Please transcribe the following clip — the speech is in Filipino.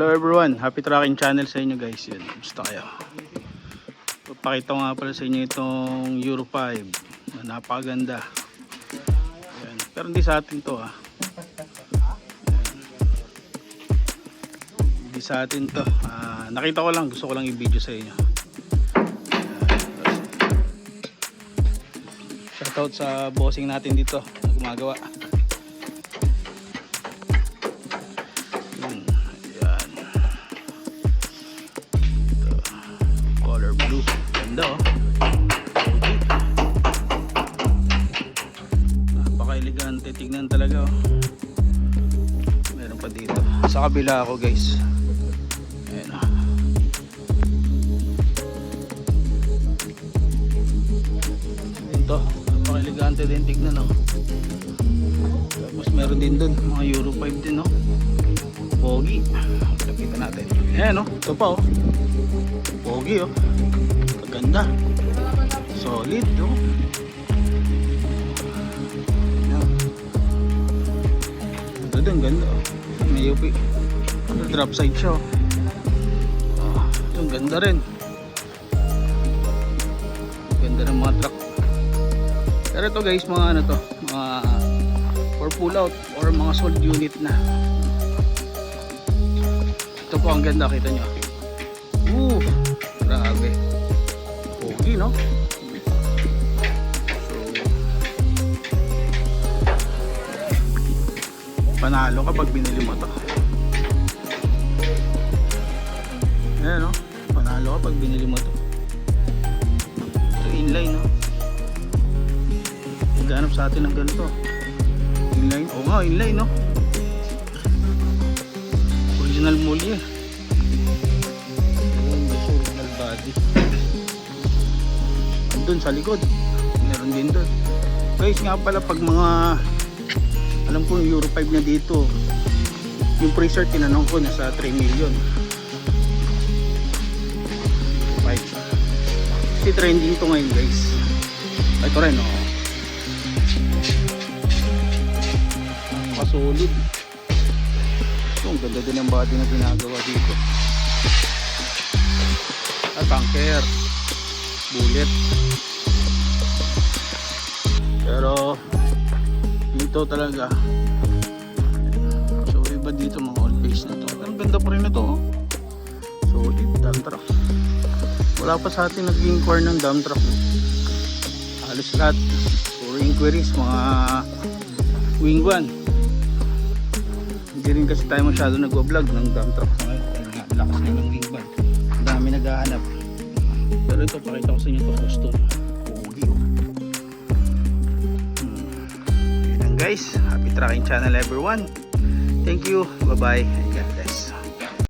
Hello everyone, happy tracking channel sa inyo guys. Yun, gusto kayo. Papakita ko nga pala sa inyo itong Euro 5 na napakaganda. Ayan. Pero hindi sa atin to Hindi sa atin to. Nakita ko lang, gusto ko lang i-video sa inyo. Shoutout sa bossing natin dito na gumagawa. Ganda napaka-elegante, tignan talaga Meron pa dito sa kabila ako guys. Ayan ito, napaka-elegante din tignan Tapos meron din dun mga Euro 5 din pogi. Lapitan natin. Ayan ito pa pogi ganda, solid ito din ganda may UP drop side siya yung ganda rin, ganda ng mga truck. Pero ito guys, mga mga for pull out or mga sold unit na. Ito po ang ganda, kita nyo grabe pogi so panalo kapag binili mo to. Ayan panalo kapag binili mo to. Ito inline naghanap sa atin ng ganito inline. Oo nga, inline original mulye. Original body dun sa likod, meron din dun guys. Nga pala, pag mga alam ko yung Euro 5 na dito, yung pre-cert tinanong ko nasa 3 million. Kasi trending to ngayon guys. Ito rin kasolid. Ang ganda din ang body na ginagawa dito. Tanker, bullet. Pero dito talaga, so iba dito mga all face na to. Ang ganda pa rin na to solid dump truck. Wala pa sa atin nag-inquire ng dump truck halos lahat puro inquiries mga wing 1. Hindi rin kasi tayo masyado nagwa-vlog ng dump truck ngayon. Lakas na ng wing 1, dami naghahanap. Pero ito, pakita ko sa inyo ito custom pogi Yun lang guys, happy tracking channel everyone. Thank you, bye bye.